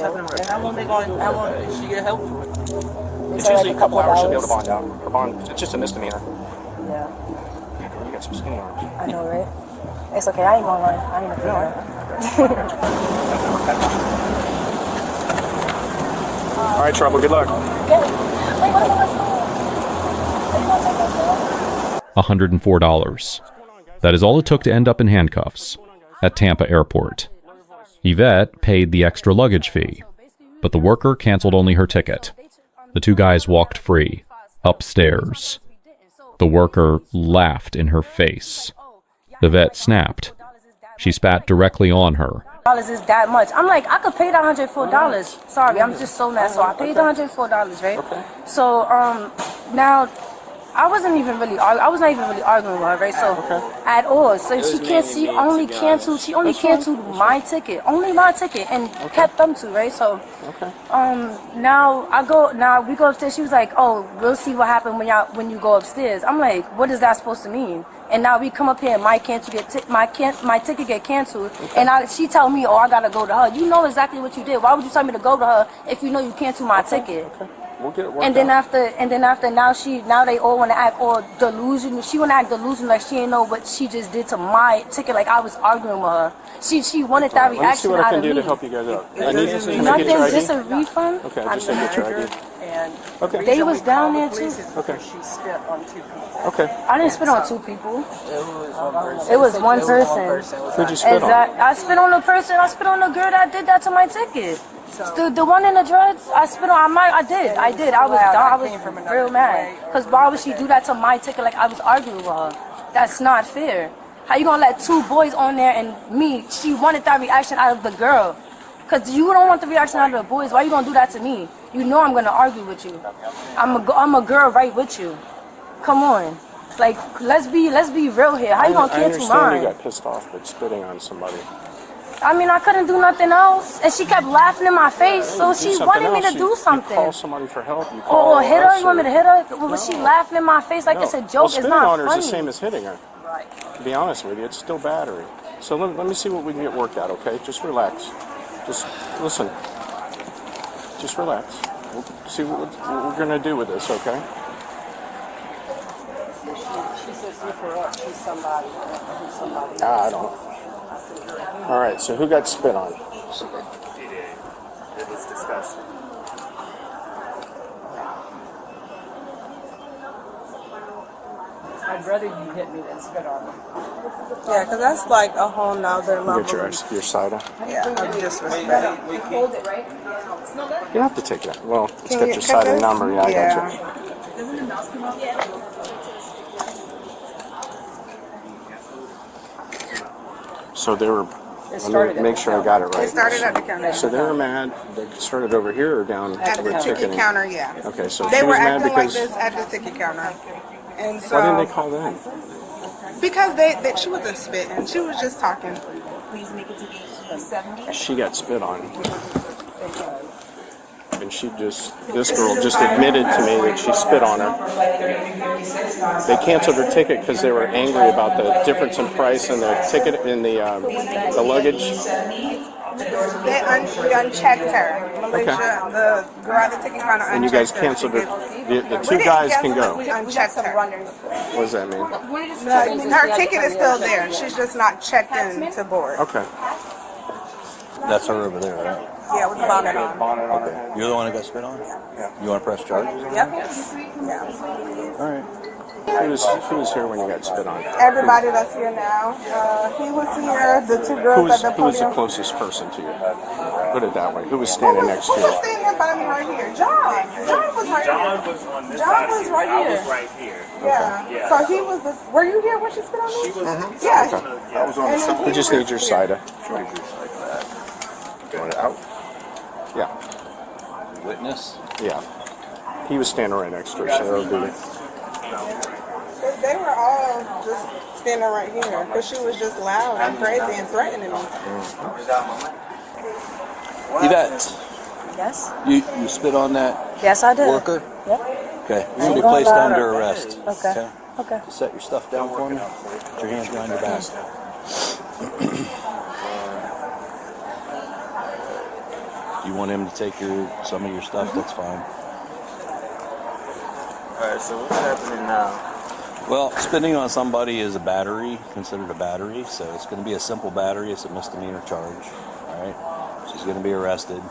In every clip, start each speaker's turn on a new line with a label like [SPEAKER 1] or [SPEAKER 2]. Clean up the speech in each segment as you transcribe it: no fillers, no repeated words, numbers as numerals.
[SPEAKER 1] How long did she get help for it?
[SPEAKER 2] It's usually a couple hours she'll be able to bond out. Her bond, it's just a misdemeanor.
[SPEAKER 3] Yeah.
[SPEAKER 2] You got some skinny arms.
[SPEAKER 3] I know, right? It's okay. I ain't gonna lie. I ain't gonna lie.
[SPEAKER 2] All right, Trouble. Good luck.
[SPEAKER 4] $104. That is all it took to end up in handcuffs at Tampa Airport. Evette paid the extra luggage fee, but the worker canceled only her ticket. The two guys walked free, upstairs. The worker laughed in her face. Evette snapped. She spat directly on her.
[SPEAKER 3] Dollars is that much. I'm like, I could pay the $104. Sorry, I'm just so mad. So I paid the $104, right?
[SPEAKER 2] Okay.
[SPEAKER 3] So now I was not even really arguing with her, right? So at all. So she only canceled my ticket, only my ticket, and kept them two, right? So now we go upstairs. She was like, "Oh, we'll see what happened when you go upstairs." I'm like, "What is that supposed to mean?" And now we come up here and my ticket get canceled, and she tell me, "Oh, I gotta go to her." You know exactly what you did. Why would you tell me to go to her if you know you canceled my ticket?
[SPEAKER 2] We'll get it worked
[SPEAKER 3] and then after now they all want to act all delusional. She want to act delusional like she ain't know what she just did to my ticket. Like I was arguing with her. She wanted that reaction out of me.
[SPEAKER 2] Let me see what I can do to help you guys out. I need you to
[SPEAKER 3] Nothing,
[SPEAKER 2] get your ID.
[SPEAKER 3] just a refund.
[SPEAKER 2] Okay, I just need to get your ID.
[SPEAKER 1] Okay.
[SPEAKER 3] They was down there too.
[SPEAKER 1] Okay. She spit on two people.
[SPEAKER 2] Okay.
[SPEAKER 3] I didn't spit on two people.
[SPEAKER 1] It was one person.
[SPEAKER 2] Who'd you spit on?
[SPEAKER 3] I spit on the person. I spit on the girl that did that to my ticket. The one in the dreads, I spit on. I did. I was real mad. Because why would she do that to my ticket? Like I was arguing with her. That's not fair. How you gonna let two boys on there and me? She wanted that reaction out of the girl. Because you don't want the reaction out of the boys. Why you gonna do that to me? You know I'm gonna argue with you. I'm a girl right with you. Come on. Like let's be real here. How you gonna cancel mine?
[SPEAKER 2] I understand you got pissed off with spitting on somebody.
[SPEAKER 3] I mean, I couldn't do nothing else, and she kept laughing in my face. So she wanted me to do something.
[SPEAKER 2] You call somebody for help. You
[SPEAKER 3] or hit her. You want me to hit her? Was she laughing in my face like it's a joke? It's not
[SPEAKER 2] funny. Spitting on her is the same as hitting her. To be honest with you, it's still battery. So let me see what we can get worked out. Okay, just relax. Just listen. Just relax. We'll see what we're gonna do with this. Okay.
[SPEAKER 1] She says look her up. She's somebody.
[SPEAKER 2] I don't. All right, so who got spit on?
[SPEAKER 5] He did. It was disgusting.
[SPEAKER 1] I'd rather you hit me than spit on me.
[SPEAKER 6] Yeah, because that's like a whole nother level.
[SPEAKER 2] Get your cider.
[SPEAKER 6] Yeah, of disrespect.
[SPEAKER 1] Hold it, right?
[SPEAKER 2] You don't have to take that. Well, it's got your cider number. Yeah, I got you.
[SPEAKER 1] Doesn't the mouse come out yet?
[SPEAKER 2] So they were. Let me make sure I got it right.
[SPEAKER 6] They started at the counter.
[SPEAKER 2] So they were mad. They started over here or down
[SPEAKER 6] At the ticket counter, yeah.
[SPEAKER 2] Okay, so
[SPEAKER 6] They
[SPEAKER 2] she
[SPEAKER 6] were
[SPEAKER 2] was mad
[SPEAKER 6] acting like
[SPEAKER 2] because.
[SPEAKER 6] this at the ticket counter. And so,
[SPEAKER 2] Why didn't they call them?
[SPEAKER 6] because she wasn't spitting. She was just talking.
[SPEAKER 1] Please make it to the 70.
[SPEAKER 2] She got spit on. And this girl just admitted to me that she spit on her. They canceled her ticket because they were angry about the difference in price in the ticket in the luggage.
[SPEAKER 6] They unchecked her. Malaysia, the girl at the ticket counter unchecked her.
[SPEAKER 2] And you guys canceled her. The two guys can go.
[SPEAKER 6] We unchecked her.
[SPEAKER 2] What does that mean?
[SPEAKER 6] Her ticket is still there. She's just not checked in to board.
[SPEAKER 2] Okay.
[SPEAKER 7] That's her over there, right?
[SPEAKER 6] Yeah, with the bonnet on.
[SPEAKER 7] Okay. You're the one that got spit on?
[SPEAKER 2] Yeah.
[SPEAKER 7] You want to press charges?
[SPEAKER 6] Yep. Yeah.
[SPEAKER 7] All right.
[SPEAKER 2] Who was here when you got spit on?
[SPEAKER 6] Everybody that's here now. He was here. The two girls at the
[SPEAKER 2] Who was the
[SPEAKER 6] podium.
[SPEAKER 2] closest person to you? Put it that way. Who was standing next to
[SPEAKER 6] Who
[SPEAKER 2] you?
[SPEAKER 6] was standing in front of me right here? John. John was right
[SPEAKER 5] John
[SPEAKER 6] here.
[SPEAKER 5] was on this
[SPEAKER 6] John
[SPEAKER 5] side.
[SPEAKER 6] was right
[SPEAKER 5] I
[SPEAKER 6] here.
[SPEAKER 5] was right here.
[SPEAKER 6] Yeah.
[SPEAKER 5] Yeah.
[SPEAKER 6] So he was the. Were you here when she spit on me?
[SPEAKER 5] She was.
[SPEAKER 6] Yeah.
[SPEAKER 5] I was on the side.
[SPEAKER 2] We just need your cider.
[SPEAKER 7] You want it out?
[SPEAKER 2] Yeah.
[SPEAKER 7] Witness?
[SPEAKER 2] Yeah. He was standing right next to her, so that'll be.
[SPEAKER 6] They were all just standing right here because she was just loud and crazy and threatening me.
[SPEAKER 7] Yvette,
[SPEAKER 3] Yes.
[SPEAKER 7] you spit on that
[SPEAKER 3] Yes, I did.
[SPEAKER 7] worker?
[SPEAKER 3] Yep.
[SPEAKER 7] Okay. You're going to be placed under arrest.
[SPEAKER 3] Okay. Okay.
[SPEAKER 7] Just set your stuff down for me. Put your hands behind your back. You want him to take some of your stuff, that's fine.
[SPEAKER 5] Alright, so what's happening now?
[SPEAKER 7] Well, spitting on somebody is a battery, considered a battery, so it's going to be a simple battery. It's a misdemeanor charge. All right, she's going to be arrested.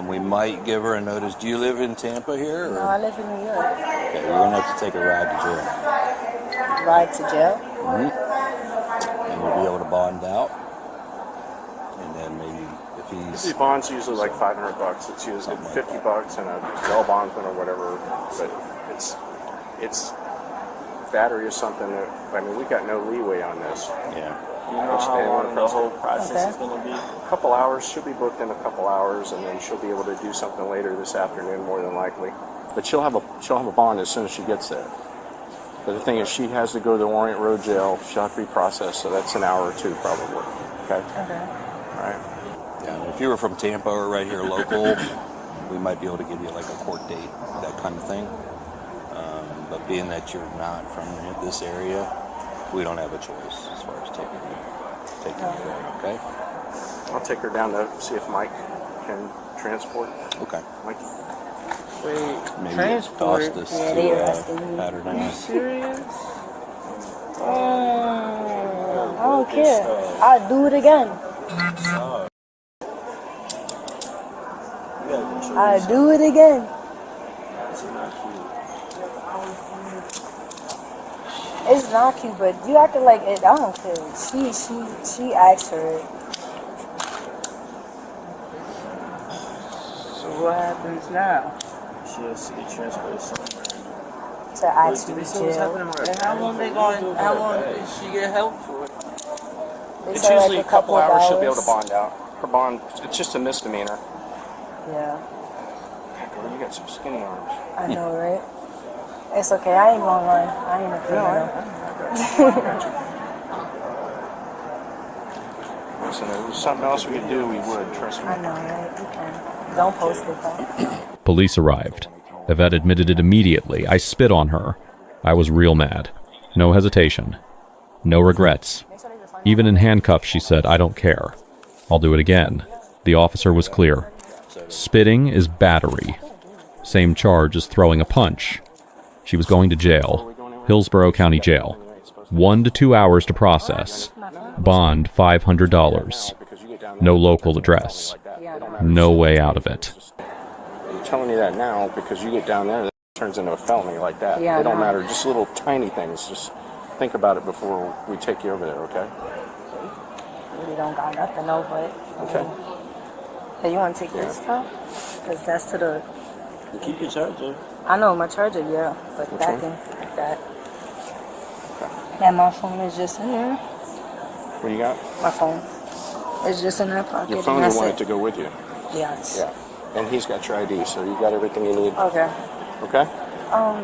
[SPEAKER 7] We might give her a notice. Do you live in Tampa here? Or?
[SPEAKER 3] No, I live in New York.
[SPEAKER 7] Okay, we're going to have to take a ride to jail.
[SPEAKER 3] Ride to jail?
[SPEAKER 7] Mm-hmm. And we'll be able to bond out. And then maybe if he's...
[SPEAKER 2] The bond's usually like $500. It's usually $50 and a bail bondsman or whatever. But it's battery is something that, I mean, we got no leeway on this.
[SPEAKER 7] Yeah.
[SPEAKER 5] You know how long the whole process is going to be?
[SPEAKER 2] A couple hours. She'll be booked in a couple hours, and then she'll be able to do something later this afternoon, more than likely. But she'll have a bond as soon as she gets there. But the thing is, she has to go to the Orient Road Jail. She'll have to be processed, so that's an hour or two probably. Okay.
[SPEAKER 3] Okay.
[SPEAKER 2] All right.
[SPEAKER 7] Yeah, if you were from Tampa or right here local, we might be able to give you like a court date, that kind of thing. But being that you're not from this area, we don't have a choice as far as taking you there, okay?
[SPEAKER 2] I'll take her down to see if Mike can transport.
[SPEAKER 7] Okay.
[SPEAKER 2] Mike.
[SPEAKER 5] Wait,
[SPEAKER 7] Maybe
[SPEAKER 5] transport?
[SPEAKER 7] cost us
[SPEAKER 3] Yeah, they
[SPEAKER 7] to
[SPEAKER 3] arrested me.
[SPEAKER 7] pat her
[SPEAKER 5] Are you
[SPEAKER 7] down.
[SPEAKER 5] serious?
[SPEAKER 3] I don't care. I'll do it again. I'll do it again. It's not cute, but you acting like it. I don't care. She asked for it.
[SPEAKER 5] So what happens now? She has to get transported somewhere.
[SPEAKER 3] To actually
[SPEAKER 5] So what's happening
[SPEAKER 3] jail.
[SPEAKER 5] with her? And how long does she get help for?
[SPEAKER 3] They
[SPEAKER 2] It's
[SPEAKER 3] said
[SPEAKER 2] usually
[SPEAKER 3] like
[SPEAKER 2] a couple
[SPEAKER 3] of
[SPEAKER 2] hours she'll be able to bond out. Her bond, it's just a misdemeanor.
[SPEAKER 3] Yeah,
[SPEAKER 2] Girl, you got some skinny arms.
[SPEAKER 3] I know, right? It's okay. I ain't gonna run. I ain't a criminal.
[SPEAKER 2] Listen, if there was something else we could do, we would. Trust me.
[SPEAKER 3] I know, right? You can. Don't post it though.
[SPEAKER 4] Police arrived. Evette admitted it immediately. I spit on her. I was real mad. No hesitation. No regrets. Even in handcuffs, she said, I don't care. I'll do it again. The officer was clear. Spitting is battery. Same charge as throwing a punch. She was going to jail. Hillsborough County Jail. 1 to 2 hours to process. Bond $500. No local address. No way out of it.
[SPEAKER 2] I'm telling you that now because you get down there, that turns into a felony like that.
[SPEAKER 3] Yeah,
[SPEAKER 2] They don't
[SPEAKER 3] I know.
[SPEAKER 2] matter. Just little tiny things. Just think about it before we take you over there, okay?
[SPEAKER 3] Really don't got nothing over it.
[SPEAKER 2] Okay.
[SPEAKER 3] Hey, you want to take this stuff? Because that's to the...
[SPEAKER 5] You keep your charger.
[SPEAKER 3] I know, my charger, yeah. But
[SPEAKER 2] Which
[SPEAKER 3] that
[SPEAKER 2] one?
[SPEAKER 3] thing, that... Yeah, my phone is just in there.
[SPEAKER 2] What do you got?
[SPEAKER 3] My phone. It's just in that pocket.
[SPEAKER 2] Your phone,
[SPEAKER 3] and
[SPEAKER 2] you
[SPEAKER 3] that's
[SPEAKER 2] want
[SPEAKER 3] it.
[SPEAKER 2] it to go with you.
[SPEAKER 3] Yes.
[SPEAKER 2] Yeah. And he's got your ID, so you got everything you need.
[SPEAKER 3] Okay.
[SPEAKER 2] Okay?
[SPEAKER 3] Tell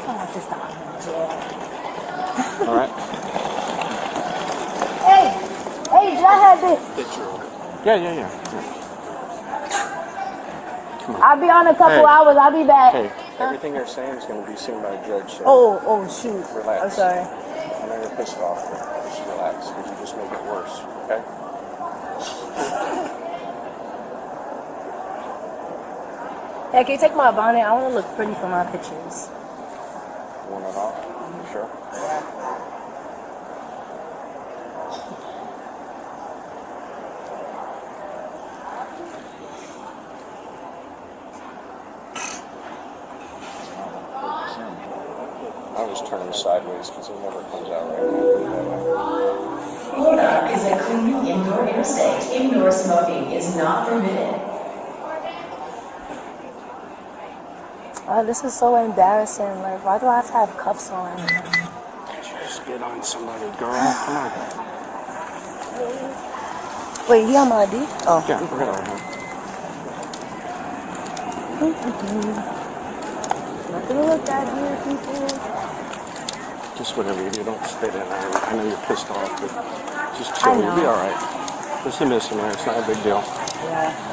[SPEAKER 3] my sister I'm in jail.
[SPEAKER 2] All right.
[SPEAKER 3] Hey, did I have this?
[SPEAKER 2] Yeah.
[SPEAKER 3] I'll be on a couple
[SPEAKER 2] Hey.
[SPEAKER 3] hours. I'll be back.
[SPEAKER 2] Hey, everything you're saying is going to be seen by a judge. So
[SPEAKER 3] Oh, shoot.
[SPEAKER 2] relax.
[SPEAKER 3] I'm sorry.
[SPEAKER 2] I know you're pissed off, but just relax because you just make it worse. Okay?
[SPEAKER 3] Hey, can you take my bonnet? I want to look pretty for my pictures.
[SPEAKER 2] You want it off? Sure. I always turn them sideways because it never comes out right.
[SPEAKER 8] Florida is a clean indoor interstate. Indoor smoking is not permitted.
[SPEAKER 3] Oh, this is so embarrassing. Like, why do I have to have cuffs on?
[SPEAKER 2] Spit on somebody, girl. Come on.
[SPEAKER 3] Wait, he on my ID? Oh.
[SPEAKER 2] Yeah, we're gonna.
[SPEAKER 3] Nothing to look at here, people.
[SPEAKER 2] Just whatever you do, don't spit in there. I know you're pissed off, but just chill. You'll be all right. Just a misdemeanor. It's not a big deal.
[SPEAKER 3] Yeah.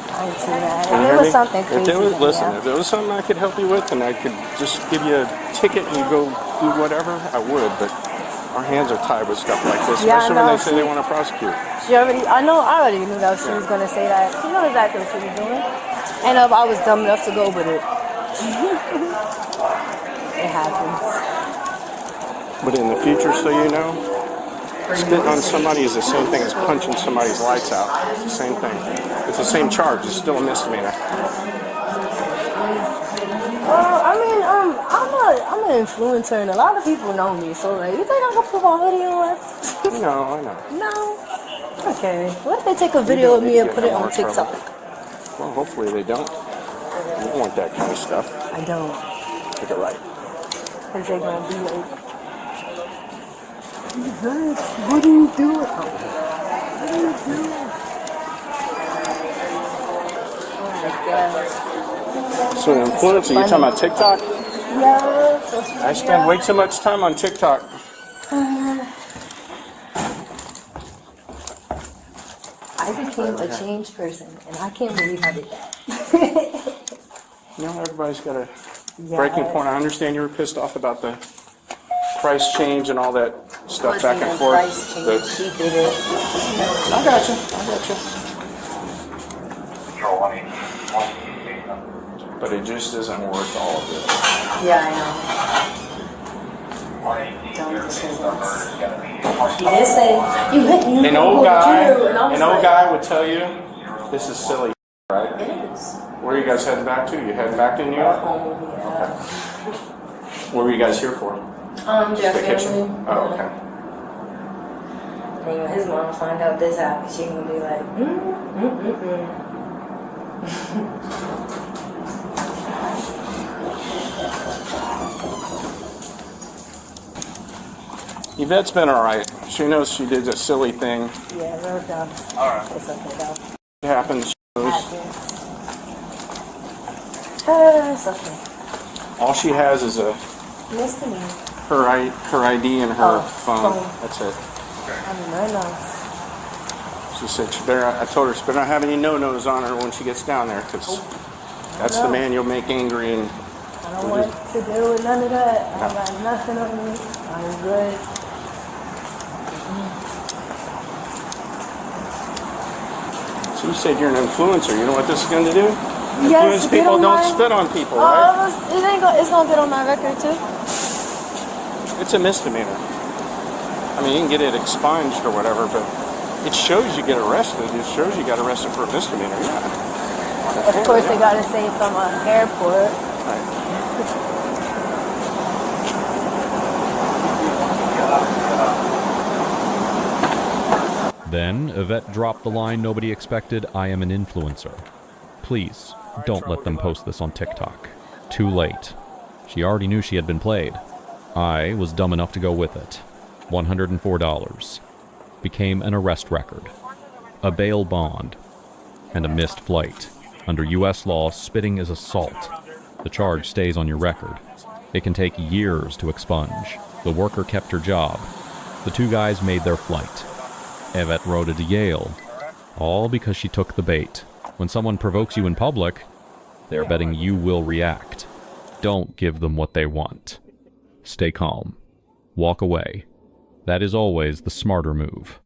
[SPEAKER 3] I ain't too mad.
[SPEAKER 2] You
[SPEAKER 3] If
[SPEAKER 2] hear
[SPEAKER 3] it was
[SPEAKER 2] me?
[SPEAKER 3] something
[SPEAKER 2] If
[SPEAKER 3] crazy,
[SPEAKER 2] there was,
[SPEAKER 3] then
[SPEAKER 2] listen,
[SPEAKER 3] yeah.
[SPEAKER 2] if there was something I could help you with and I could just give you a ticket and you go do whatever, I would, but Our hands are tied with stuff like this,
[SPEAKER 3] Yeah, I
[SPEAKER 2] especially when
[SPEAKER 3] know.
[SPEAKER 2] they say they want to prosecute.
[SPEAKER 3] I already knew that she was gonna say that. She knew exactly what she was doing. And I was dumb enough to go with it. It happens.
[SPEAKER 2] But in the future, so you know, spitting on somebody is the same thing as punching somebody's lights out. It's the same thing. It's the same charge. It's still a misdemeanor.
[SPEAKER 3] I'm an influencer and a lot of people know me, so like, you think I'm gonna put my video on?
[SPEAKER 2] No, I know.
[SPEAKER 3] No. Okay. What if they take a video of me and put it on TikTok?
[SPEAKER 2] Well, hopefully they don't. You don't want that kind of stuff.
[SPEAKER 3] I don't.
[SPEAKER 2] Take it right.
[SPEAKER 3] Cause they're gonna be like, what are you doing? What are you doing? Oh my gosh.
[SPEAKER 2] So an influencer, you're talking about TikTok?
[SPEAKER 3] Yeah.
[SPEAKER 2] I spend way too much time on TikTok.
[SPEAKER 3] I became a changed person, and I can't believe I did that.
[SPEAKER 2] You know, everybody's got a breaking point. I understand you were pissed off about the price change and all that stuff back and forth.
[SPEAKER 3] Price change. She did it.
[SPEAKER 2] I got you. But it just isn't worth all of it.
[SPEAKER 3] Yeah, I know. Don't say this. He did say, you hit me.
[SPEAKER 2] An old guy would tell you, this is silly, right?
[SPEAKER 3] It is.
[SPEAKER 2] Where are you guys heading back to? You heading back to New York?
[SPEAKER 3] Yeah.
[SPEAKER 2] What were you guys here for?
[SPEAKER 3] Their
[SPEAKER 2] Vacation?
[SPEAKER 3] family.
[SPEAKER 2] Oh, okay.
[SPEAKER 3] And when his mom find out this happened, she gonna be like,
[SPEAKER 2] Yvette's been alright. She knows she did a silly thing.
[SPEAKER 3] Yeah, real dumb.
[SPEAKER 2] Alright.
[SPEAKER 3] It's okay though.
[SPEAKER 2] It happens. She knows.
[SPEAKER 3] It's okay.
[SPEAKER 2] All she has is
[SPEAKER 3] Misdemeanor.
[SPEAKER 2] her ID and her phone. That's it.
[SPEAKER 3] I mean, very nice.
[SPEAKER 2] She said she better. I told her she better not have any no-nos on her when she gets down there, because that's the man you'll make angry. And
[SPEAKER 3] I don't want to deal with none of that. I got nothing on me. I'm good.
[SPEAKER 2] So you said you're an influencer. You know what this is going to do?
[SPEAKER 3] Yes,
[SPEAKER 2] Influence people, don't spit on people, right?
[SPEAKER 3] It's gonna get on my record too.
[SPEAKER 2] It's a misdemeanor. I mean, you can get it expunged or whatever, but it shows you get arrested. It shows you got arrested for a misdemeanor. Yeah.
[SPEAKER 3] Of course, they gotta say from an airport.
[SPEAKER 2] Right.
[SPEAKER 4] Then Evette dropped the line nobody expected, I am an influencer. Please, don't let them post this on TikTok. Too late. She already knew she had been played. I was dumb enough to go with it. $104. Became an arrest record. A bail bond. And a missed flight. Under U.S. law, spitting is assault. The charge stays on your record. It can take years to expunge. The worker kept her job. The two guys made their flight. Evette rode to Yale. All because she took the bait. When someone provokes you in public, they're betting you will react. Don't give them what they want. Stay calm. Walk away. That is always the smarter move.